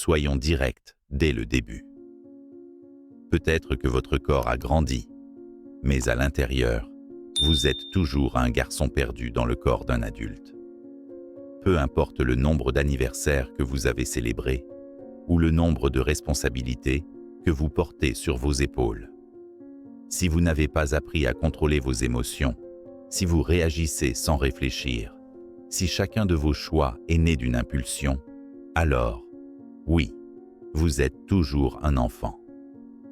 Soyons directs dès le début. Peut-être que votre corps a grandi, mais à l'intérieur, vous êtes toujours un garçon perdu dans le corps d'un adulte. Peu importe le nombre d'anniversaires que vous avez célébrés ou le nombre de responsabilités que vous portez sur vos épaules. Si vous n'avez pas appris à contrôler vos émotions, si vous réagissez sans réfléchir, si chacun de vos choix est né d'une impulsion, alors, oui, vous êtes toujours un enfant.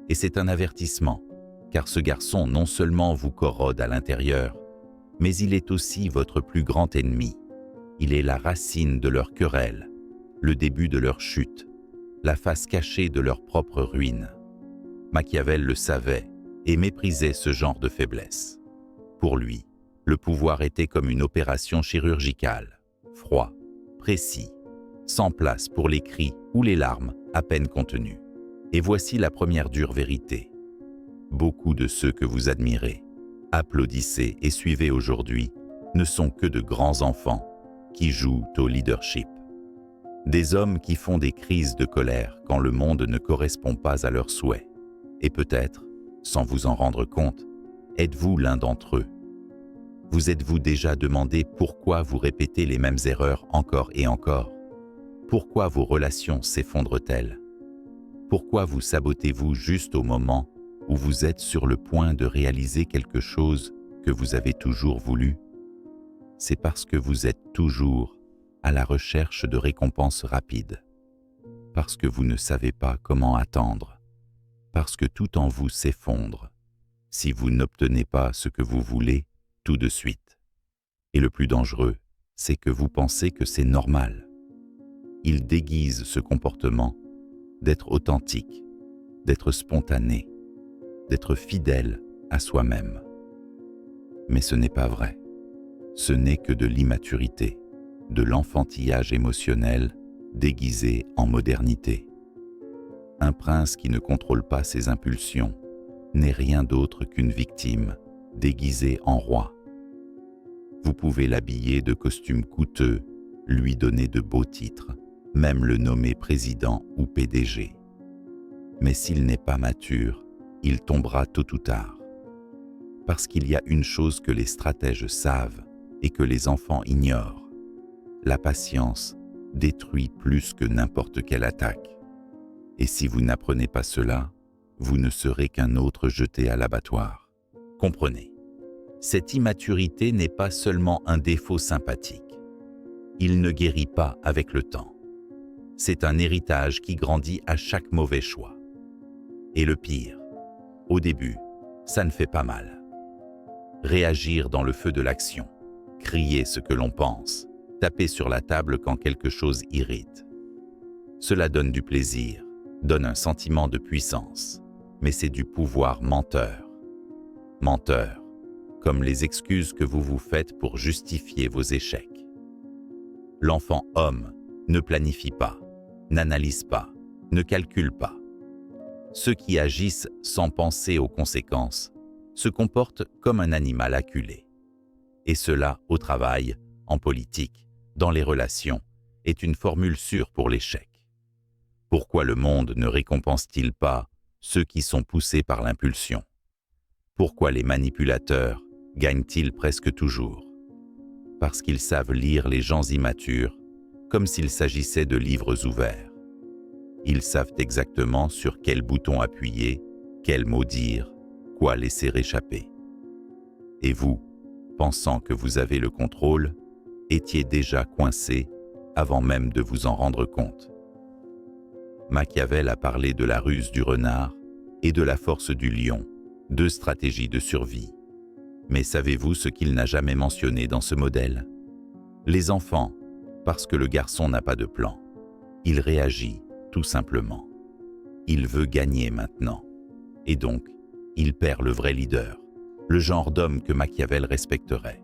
Et c'est un avertissement, car ce garçon non seulement vous corrode à l'intérieur, mais il est aussi votre plus grand ennemi. Il est la racine de leur querelle, le début de leur chute, la face cachée de leur propre ruine. Machiavel le savait et méprisait ce genre de faiblesse. Pour lui, le pouvoir était comme une opération chirurgicale, froid, précis, sans place pour les cris ou les larmes à peine contenues. Et voici la première dure vérité. Beaucoup de ceux que vous admirez, applaudissez et suivez aujourd'hui ne sont que de grands enfants qui jouent au leadership. Des hommes qui font des crises de colère quand le monde ne correspond pas à leurs souhaits. Et peut-être, sans vous en rendre compte, êtes-vous l'un d'entre eux. Vous êtes-vous déjà demandé pourquoi vous répétez les mêmes erreurs encore et encore? Pourquoi vos relations s'effondrent-elles? Pourquoi vous sabotez-vous juste au moment où vous êtes sur le point de réaliser quelque chose que vous avez toujours voulu? C'est parce que vous êtes toujours à la recherche de récompenses rapides, parce que vous ne savez pas comment attendre, parce que tout en vous s'effondre si vous n'obtenez pas ce que vous voulez tout de suite. Et le plus dangereux, c'est que vous pensez que c'est normal. Il déguise ce comportement d'être authentique, d'être spontané, d'être fidèle à soi-même. Mais ce n'est pas vrai. Ce n'est que de l'immaturité, de l'enfantillage émotionnel déguisé en modernité. Un prince qui ne contrôle pas ses impulsions n'est rien d'autre qu'une victime déguisée en roi. Vous pouvez l'habiller de costumes coûteux, lui donner de beaux titres, même le nommer président ou PDG. Mais s'il n'est pas mature, il tombera tôt ou tard. Parce qu'il y a une chose que les stratèges savent et que les enfants ignorent. La patience détruit plus que n'importe quelle attaque. Et si vous n'apprenez pas cela, vous ne serez qu'un autre jeté à l'abattoir. Comprenez, cette immaturité n'est pas seulement un défaut sympathique. Il ne guérit pas avec le temps. C'est un héritage qui grandit à chaque mauvais choix. Et le pire, au début, ça ne fait pas mal. Réagir dans le feu de l'action, crier ce que l'on pense, taper sur la table quand quelque chose irrite. Cela donne du plaisir, donne un sentiment de puissance, mais c'est du pouvoir menteur. Menteur, comme les excuses que vous vous faites pour justifier vos échecs. L'enfant homme ne planifie pas, n'analyse pas, ne calcule pas. Ceux qui agissent sans penser aux conséquences se comportent comme un animal acculé. Et cela, au travail, en politique, dans les relations, est une formule sûre pour l'échec. Pourquoi le monde ne récompense-t-il pas ceux qui sont poussés par l'impulsion? Pourquoi les manipulateurs gagnent-ils presque toujours? Parce qu'ils savent lire les gens immatures comme s'il s'agissait de livres ouverts. Ils savent exactement sur quel bouton appuyer, quel mot dire, quoi laisser échapper. Et vous, pensant que vous avez le contrôle, étiez déjà coincé avant même de vous en rendre compte. Machiavel a parlé de la ruse du renard et de la force du lion, deux stratégies de survie. Mais savez-vous ce qu'il n'a jamais mentionné dans ce modèle? Les enfants, parce que le garçon n'a pas de plan. Il réagit, tout simplement. Il veut gagner maintenant. Et donc, il perd le vrai leader, le genre d'homme que Machiavel respecterait.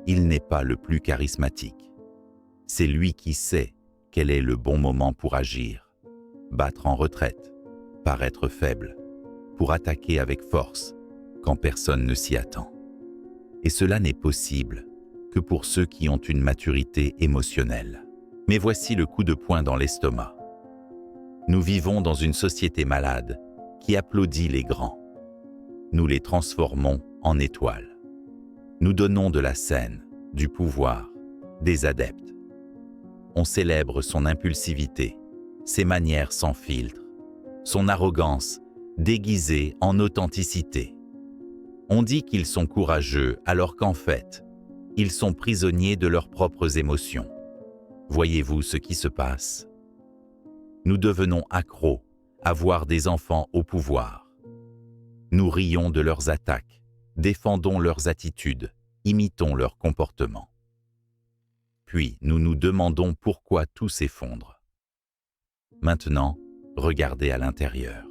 Il n'est pas le plus charismatique. C'est lui qui sait quel est le bon moment pour agir, battre en retraite, paraître faible, pour attaquer avec force quand personne ne s'y attend. Et cela n'est possible que pour ceux qui ont une maturité émotionnelle. Mais voici le coup de poing dans l'estomac. Nous vivons dans une société malade qui applaudit les grands. Nous les transformons en étoiles. Nous donnons de la scène, du pouvoir, des adeptes. On célèbre son impulsivité, ses manières sans filtre, son arrogance déguisée en authenticité. On dit qu'ils sont courageux alors qu'en fait, ils sont prisonniers de leurs propres émotions. Voyez-vous ce qui se passe? Nous devenons accros à voir des enfants au pouvoir. Nous rions de leurs attaques, défendons leurs attitudes, imitons leurs comportements. Puis nous nous demandons pourquoi tout s'effondre. Maintenant, regardez à l'intérieur.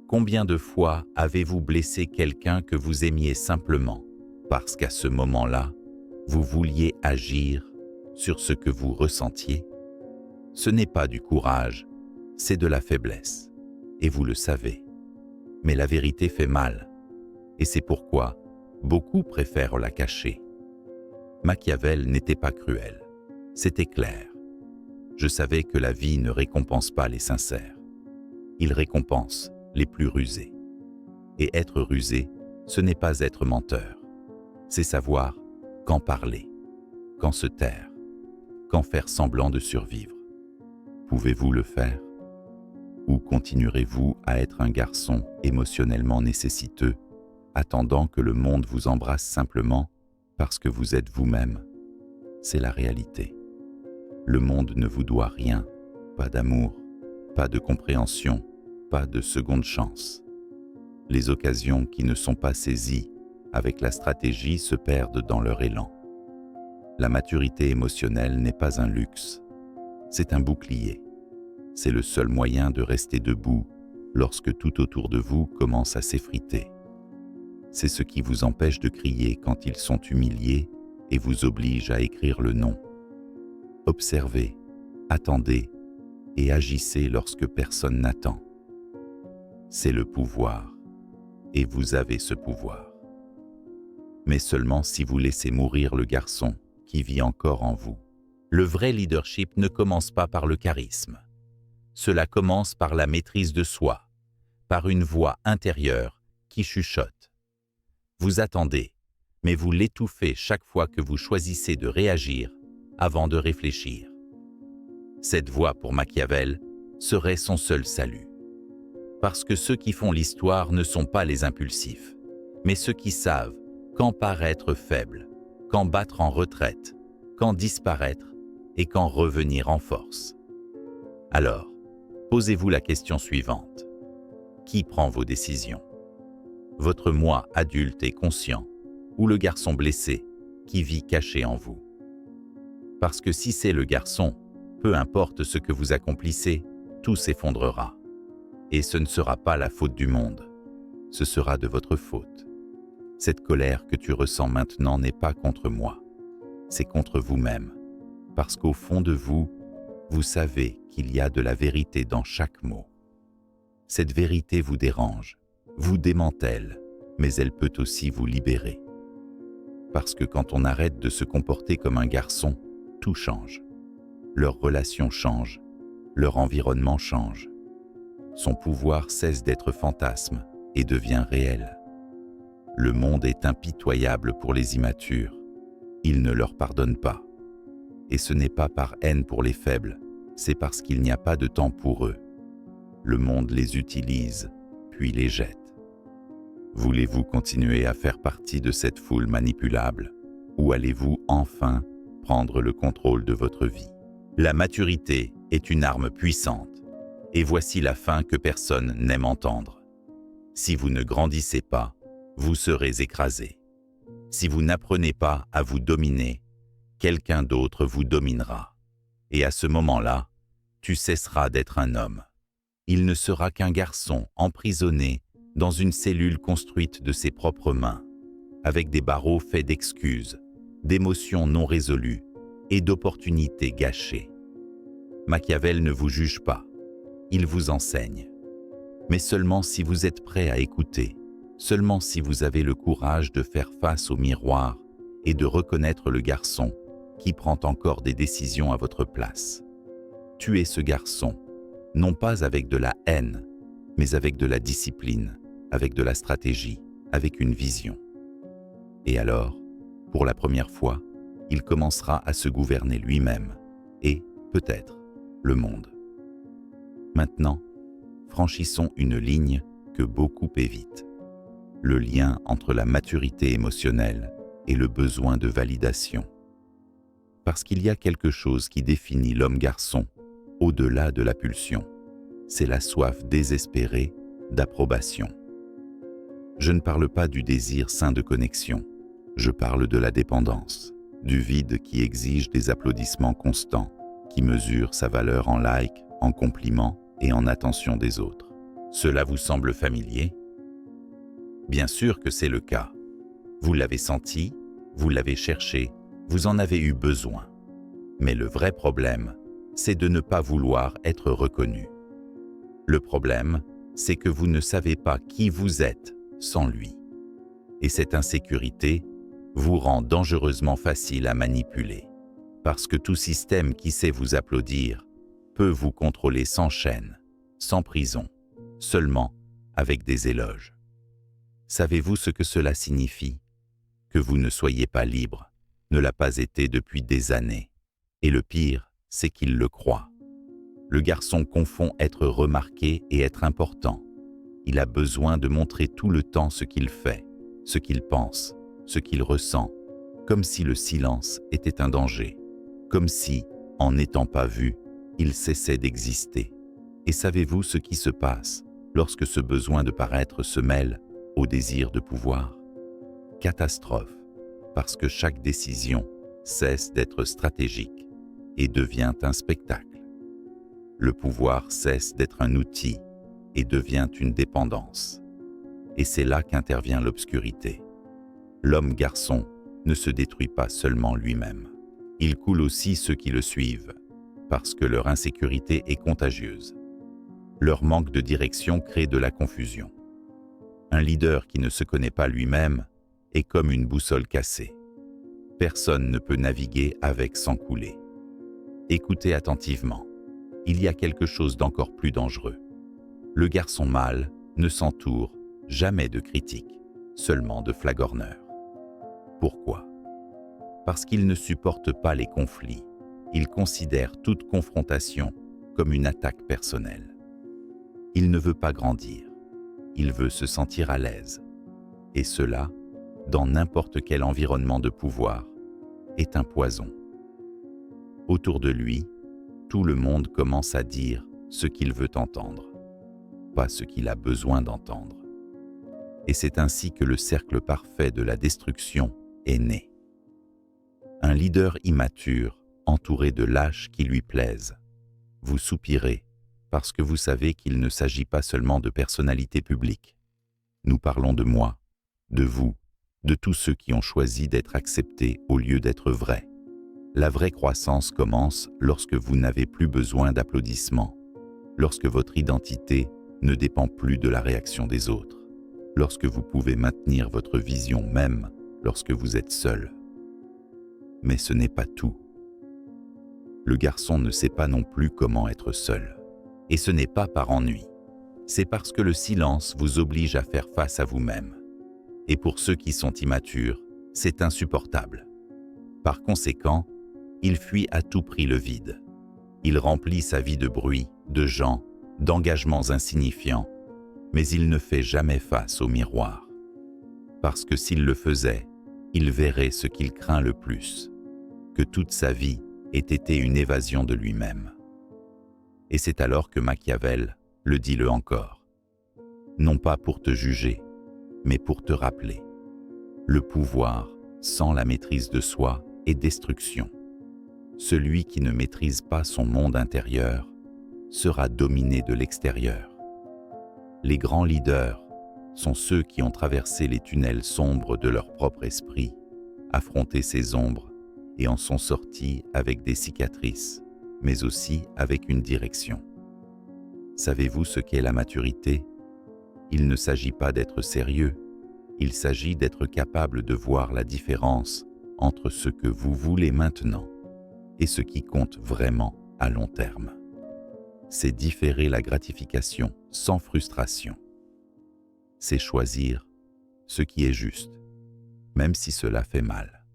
Combien de fois avez-vous blessé quelqu'un que vous aimiez simplement parce qu'à ce moment-là, vous vouliez agir sur ce que vous ressentiez? Ce n'est pas du courage, c'est de la faiblesse, et vous le savez. Mais la vérité fait mal, et c'est pourquoi beaucoup préfèrent la cacher. Machiavel n'était pas cruel, c'était clair. Je savais que la vie ne récompense pas les sincères. Il récompense les plus rusés. Et être rusé, ce n'est pas être menteur. C'est savoir quand parler, quand se taire, quand faire semblant de survivre. Pouvez-vous le faire? Ou continuerez-vous à être un garçon émotionnellement nécessiteux, attendant que le monde vous embrasse simplement parce que vous êtes vous-même? C'est la réalité. Le monde ne vous doit rien, pas d'amour, pas de compréhension, pas de seconde chance. Les occasions qui ne sont pas saisies avec la stratégie se perdent dans leur élan. La maturité émotionnelle n'est pas un luxe, c'est un bouclier. C'est le seul moyen de rester debout lorsque tout autour de vous commence à s'effriter. C'est ce qui vous empêche de crier quand ils sont humiliés et vous oblige à écrire le non. Observez, attendez et agissez lorsque personne n'attend. C'est le pouvoir, et vous avez ce pouvoir. Mais seulement si vous laissez mourir le garçon qui vit encore en vous. Le vrai leadership ne commence pas par le charisme. Cela commence par la maîtrise de soi, par une voix intérieure qui chuchote. Vous attendez, mais vous l'étouffez chaque fois que vous choisissez de réagir avant de réfléchir. Cette voix pour Machiavel serait son seul salut. Parce que ceux qui font l'histoire ne sont pas les impulsifs, mais ceux qui savent quand paraître faible, quand battre en retraite, quand disparaître et quand revenir en force. Alors, posez-vous la question suivante. Qui prend vos décisions? Votre moi adulte et conscient, ou le garçon blessé qui vit caché en vous? Parce que si c'est le garçon, peu importe ce que vous accomplissez, tout s'effondrera. Et ce ne sera pas la faute du monde, ce sera de votre faute. Cette colère que tu ressens maintenant n'est pas contre moi, c'est contre vous-même, parce qu'au fond de vous, vous savez qu'il y a de la vérité dans chaque mot. Cette vérité vous dérange, vous démantèle, mais elle peut aussi vous libérer. Parce que quand on arrête de se comporter comme un garçon, tout change. Leurs relations changent, leur environnement change. Son pouvoir cesse d'être fantasme et devient réel. Le monde est impitoyable pour les immatures. Il ne leur pardonne pas. Et ce n'est pas par haine pour les faibles, c'est parce qu'il n'y a pas de temps pour eux. Le monde les utilise, puis les jette. Voulez-vous continuer à faire partie de cette foule manipulable, ou allez-vous enfin prendre le contrôle de votre vie? La maturité est une arme puissante. Et voici la fin que personne n'aime entendre. Si vous ne grandissez pas, vous serez écrasé. Si vous n'apprenez pas à vous dominer, quelqu'un d'autre vous dominera. Et à ce moment-là, tu cesseras d'être un homme. Il ne sera qu'un garçon emprisonné dans une cellule construite de ses propres mains, avec des barreaux faits d'excuses, d'émotions non résolues et d'opportunités gâchées. Machiavel ne vous juge pas. Il vous enseigne. Mais seulement si vous êtes prêt à écouter, seulement si vous avez le courage de faire face au miroir et de reconnaître le garçon qui prend encore des décisions à votre place. Tuez ce garçon non pas avec de la haine, mais avec de la discipline, avec de la stratégie, avec une vision. Et alors, pour la première fois, il commencera à se gouverner lui-même et, peut-être, le monde. Maintenant, franchissons une ligne que beaucoup évitent. Le lien entre la maturité émotionnelle et le besoin de validation. Parce qu'il y a quelque chose qui définit l'homme-garçon au-delà de la pulsion. C'est la soif désespérée d'approbation. Je ne parle pas du désir sain de connexion, je parle de la dépendance, du vide qui exige des applaudissements constants, qui mesure sa valeur en likes, en compliments et en attention des autres. Cela vous semble familier? Bien sûr que c'est le cas. Vous l'avez senti, vous l'avez cherché, vous en avez eu besoin. Mais le vrai problème, c'est de ne pas vouloir être reconnu. Le problème, c'est que vous ne savez pas qui vous êtes sans lui. Et cette insécurité vous rend dangereusement facile à manipuler. Parce que tout système qui sait vous applaudir peut vous contrôler sans chaîne, sans prison, seulement avec des éloges. Savez-vous ce que cela signifie? Que vous ne soyez pas libre, ne l'a pas été depuis des années. Et le pire, c'est qu'il le croit. Le garçon confond être remarqué et être important. Il a besoin de montrer tout le temps ce qu'il fait, ce qu'il pense, ce qu'il ressent, comme si le silence était un danger, comme si, en n'étant pas vu, il cessait d'exister. Et savez-vous ce qui se passe lorsque ce besoin de paraître se mêle au désir de pouvoir? Catastrophe, parce que chaque décision cesse d'être stratégique et devient un spectacle. Le pouvoir cesse d'être un outil et devient une dépendance. Et c'est là qu'intervient l'obscurité. L'homme-garçon ne se détruit pas seulement lui-même. Il coule aussi ceux qui le suivent, parce que leur insécurité est contagieuse. Leur manque de direction crée de la confusion. Un leader qui ne se connaît pas lui-même est comme une boussole cassée. Personne ne peut naviguer avec sans couler. Écoutez attentivement. Il y a quelque chose d'encore plus dangereux. Le garçon mâle ne s'entoure jamais de critiques, seulement de flagorneurs. Pourquoi? Parce qu'il ne supporte pas les conflits. Il considère toute confrontation comme une attaque personnelle. Il ne veut pas grandir. Il veut se sentir à l'aise. Et cela, dans n'importe quel environnement de pouvoir, est un poison. Autour de lui, tout le monde commence à dire ce qu'il veut entendre, pas ce qu'il a besoin d'entendre. Et c'est ainsi que le cercle parfait de la destruction est né. Un leader immature, entouré de lâches qui lui plaisent. Vous soupirez, parce que vous savez qu'il ne s'agit pas seulement de personnalités publiques. Nous parlons de moi, de vous, de tous ceux qui ont choisi d'être acceptés au lieu d'être vrais. La vraie croissance commence lorsque vous n'avez plus besoin d'applaudissements, lorsque votre identité ne dépend plus de la réaction des autres, lorsque vous pouvez maintenir votre vision même lorsque vous êtes seul. Mais ce n'est pas tout. Le garçon ne sait pas non plus comment être seul. Et ce n'est pas par ennui. C'est parce que le silence vous oblige à faire face à vous-même. Et pour ceux qui sont immatures, c'est insupportable. Par conséquent, il fuit à tout prix le vide. Il remplit sa vie de bruit, de gens, d'engagements insignifiants, mais il ne fait jamais face au miroir. Parce que s'il le faisait, il verrait ce qu'il craint le plus, que toute sa vie ait été une évasion de lui-même. Et c'est alors que Machiavel le dit-le encore. Non pas pour te juger, mais pour te rappeler. Le pouvoir, sans la maîtrise de soi, est destruction. Celui qui ne maîtrise pas son monde intérieur sera dominé de l'extérieur. Les grands leaders sont ceux qui ont traversé les tunnels sombres de leur propre esprit, affronté ces ombres et en sont sortis avec des cicatrices, mais aussi avec une direction. Savez-vous ce qu'est la maturité? Il ne s'agit pas d'être sérieux, il s'agit d'être capable de voir la différence entre ce que vous voulez maintenant et ce qui compte vraiment à long terme. c'est différer la gratification sans frustration. C'est choisir ce qui est juste, même si cela fait mal.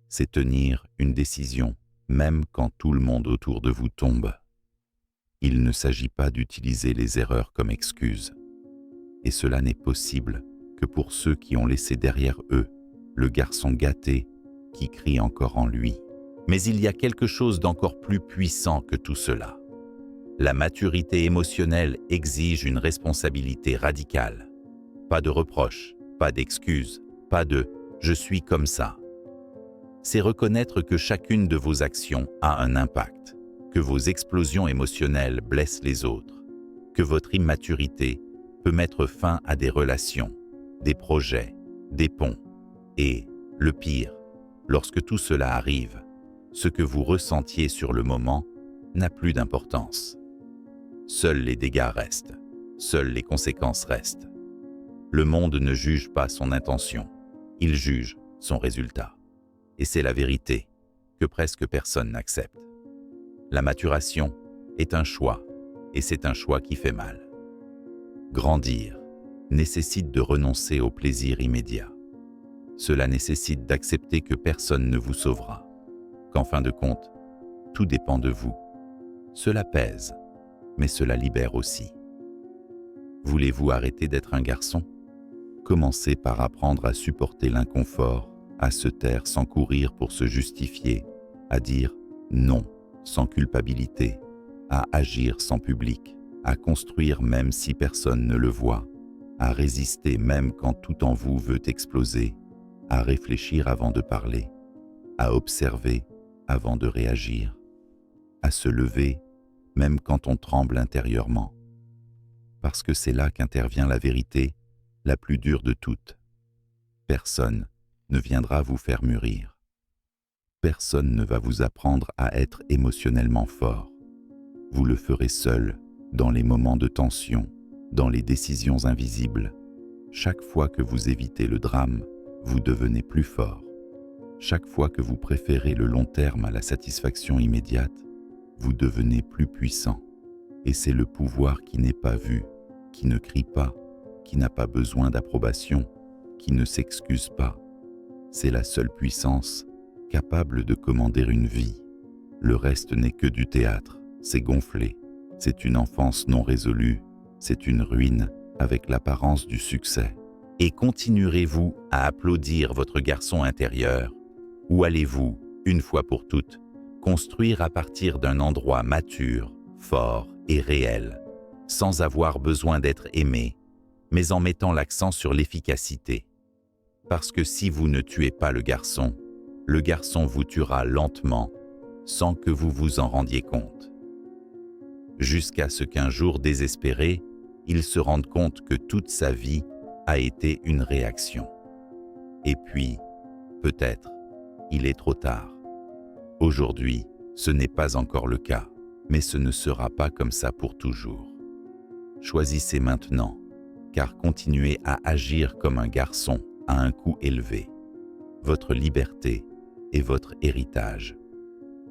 C'est tenir une décision, même quand tout le monde autour de vous tombe. Il ne s'agit pas d'utiliser les erreurs comme excuse. Et cela n'est possible que pour ceux qui ont laissé derrière eux le garçon gâté qui crie encore en lui. Mais il y a quelque chose d'encore plus puissant que tout cela. La maturité émotionnelle exige une responsabilité radicale. Pas de reproches, pas d'excuses, pas de « je suis comme ça ». C'est reconnaître que chacune de vos actions a un impact, que vos explosions émotionnelles blessent les autres, que votre immaturité peut mettre fin à des relations, des projets, des ponts. Et, le pire, lorsque tout cela arrive, ce que vous ressentiez sur le moment n'a plus d'importance. Seuls les dégâts restent, seules les conséquences restent. Le monde ne juge pas son intention, il juge son résultat. Et c'est la vérité que presque personne n'accepte. La maturation est un choix, et c'est un choix qui fait mal. Grandir nécessite de renoncer au plaisir immédiat. Cela nécessite d'accepter que personne ne vous sauvera, qu'en fin de compte, tout dépend de vous. Cela pèse, mais cela libère aussi. Voulez-vous arrêter d'être un garçon ? Commencez par apprendre à supporter l'inconfort, à se taire sans courir pour se justifier, à dire non sans culpabilité, à agir sans public, à construire même si personne ne le voit, à résister même quand tout en vous veut exploser, à réfléchir avant de parler, à observer avant de réagir, à se lever même quand on tremble intérieurement. Parce que c'est là qu'intervient la vérité, la plus dure de toutes. Personne ne viendra vous faire mûrir. Personne ne va vous apprendre à être émotionnellement fort. Vous le ferez seul, dans les moments de tension, dans les décisions invisibles. Chaque fois que vous évitez le drame, vous devenez plus fort. Chaque fois que vous préférez le long terme à la satisfaction immédiate, vous devenez plus puissant. Et c'est le pouvoir qui n'est pas vu, qui ne crie pas, qui n'a pas besoin d'approbation, qui ne s'excuse pas. C'est la seule puissance capable de commander une vie. Le reste n'est que du théâtre, c'est gonflé, c'est une enfance non résolue, c'est une ruine avec l'apparence du succès. Et continuerez-vous à applaudir votre garçon intérieur, ou allez-vous, une fois pour toutes, construire à partir d'un endroit mature, fort et réel, sans avoir besoin d'être aimé, mais en mettant l'accent sur l'efficacité? Parce que si vous ne tuez pas le garçon vous tuera lentement, sans que vous vous en rendiez compte. Jusqu'à ce qu'un jour désespéré, il se rende compte que toute sa vie a été une réaction. Et puis, peut-être, il est trop tard. Aujourd'hui, ce n'est pas encore le cas, mais ce ne sera pas comme ça pour toujours. Choisissez maintenant, car continuer à agir comme un garçon a un coût élevé. Votre liberté est votre héritage.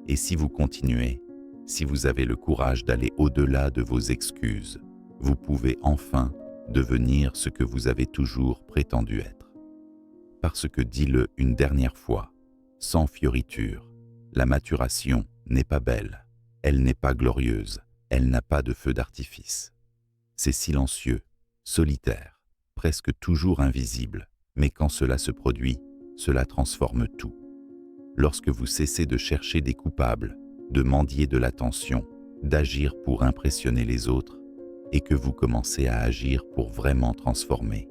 Et si vous continuez, si vous avez le courage d'aller au-delà de vos excuses, vous pouvez enfin devenir ce que vous avez toujours prétendu être. Parce que, dis-le une dernière fois, sans fioriture, la maturation n'est pas belle, elle n'est pas glorieuse, elle n'a pas de feu d'artifice. C'est silencieux, solitaire, presque toujours invisible, mais quand cela se produit, cela transforme tout. Lorsque vous cessez de chercher des coupables, de mendier de l'attention, d'agir pour impressionner les autres, et que vous commencez à agir pour vraiment transformer,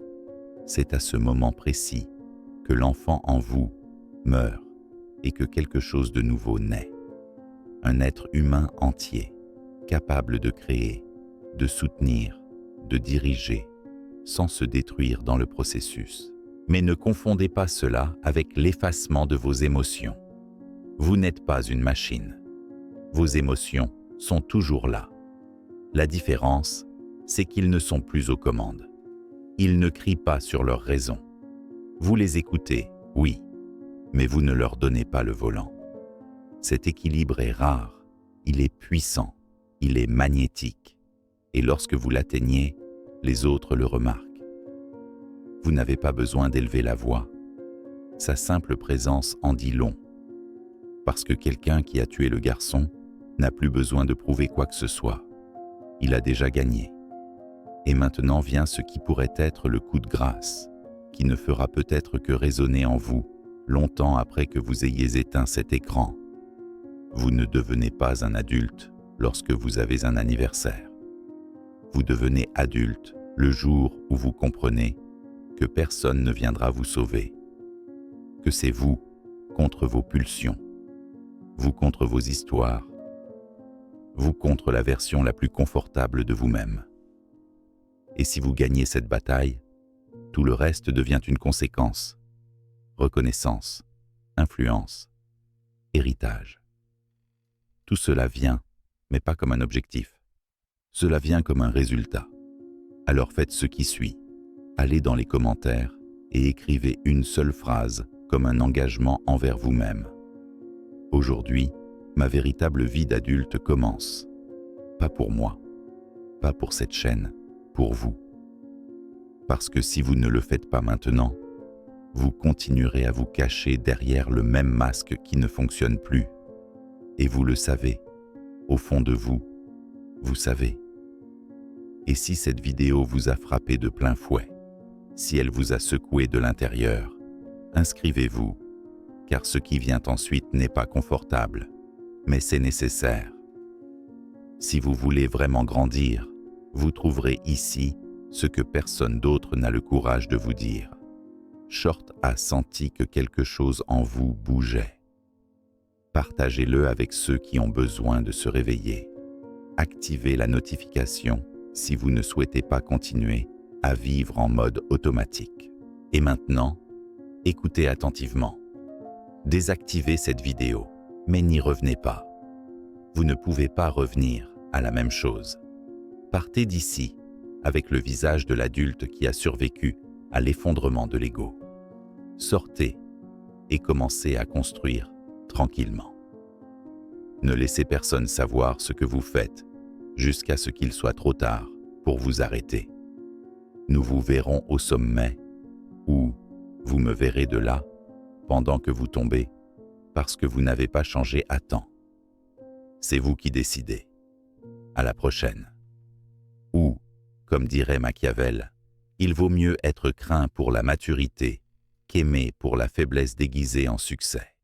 c'est à ce moment précis que l'enfant en vous meurt et que quelque chose de nouveau naît. Un être humain entier, capable de créer, de soutenir, de diriger, sans se détruire dans le processus. Mais ne confondez pas cela avec l'effacement de vos émotions. Vous n'êtes pas une machine. Vos émotions sont toujours là. La différence, c'est qu'ils ne sont plus aux commandes. Ils ne crient pas sur leurs raisons. Vous les écoutez, oui, mais vous ne leur donnez pas le volant. Cet équilibre est rare, il est puissant, Il est magnétique, et lorsque vous l'atteignez, les autres le remarquent. Vous n'avez pas besoin d'élever la voix. Sa simple présence en dit long. Parce que quelqu'un qui a tué le garçon n'a plus besoin de prouver quoi que ce soit. Il a déjà gagné. Et maintenant vient ce qui pourrait être le coup de grâce, qui ne fera peut-être que résonner en vous longtemps après que vous ayez éteint cet écran. Vous ne devenez pas un adulte lorsque vous avez un anniversaire. Vous devenez adulte le jour où vous comprenez que personne ne viendra vous sauver, que c'est vous contre vos pulsions, vous contre vos histoires, vous contre la version la plus confortable de vous-même. Et si vous gagnez cette bataille, tout le reste devient une conséquence. Reconnaissance, influence, héritage. Tout cela vient, mais pas comme un objectif. Cela vient comme un résultat. Alors faites ce qui suit. Allez dans les commentaires et écrivez une seule phrase comme un engagement envers vous-même. Aujourd'hui, ma véritable vie d'adulte commence. Pas pour moi, pas pour cette chaîne, pour vous. Parce que si vous ne le faites pas maintenant, vous continuerez à vous cacher derrière le même masque qui ne fonctionne plus. Et vous le savez, au fond de vous, vous savez. Et si cette vidéo vous a frappé de plein fouet, si elle vous a secoué de l'intérieur, inscrivez-vous, car ce qui vient ensuite n'est pas confortable, mais c'est nécessaire. Si vous voulez vraiment grandir, vous trouverez ici ce que personne d'autre n'a le courage de vous dire. Short a senti que quelque chose en vous bougeait. Partagez-le avec ceux qui ont besoin de se réveiller. Activez la notification si vous ne souhaitez pas continuer à vivre en mode automatique. Et maintenant, écoutez attentivement. Désactivez cette vidéo, mais n'y revenez pas. Vous ne pouvez pas revenir à la même chose. Partez d'ici avec le visage de l'adulte qui a survécu à l'effondrement de l'ego. Sortez et commencez à construire tranquillement. Ne laissez personne savoir ce que vous faites jusqu'à ce qu'il soit trop tard pour vous arrêter. Nous vous verrons au sommet ou vous me verrez de là pendant que vous tombez parce que vous n'avez pas changé à temps. C'est vous qui décidez. À la prochaine. Ou, comme dirait Machiavel, il vaut mieux être craint pour la maturité qu'aimé pour la faiblesse déguisée en succès.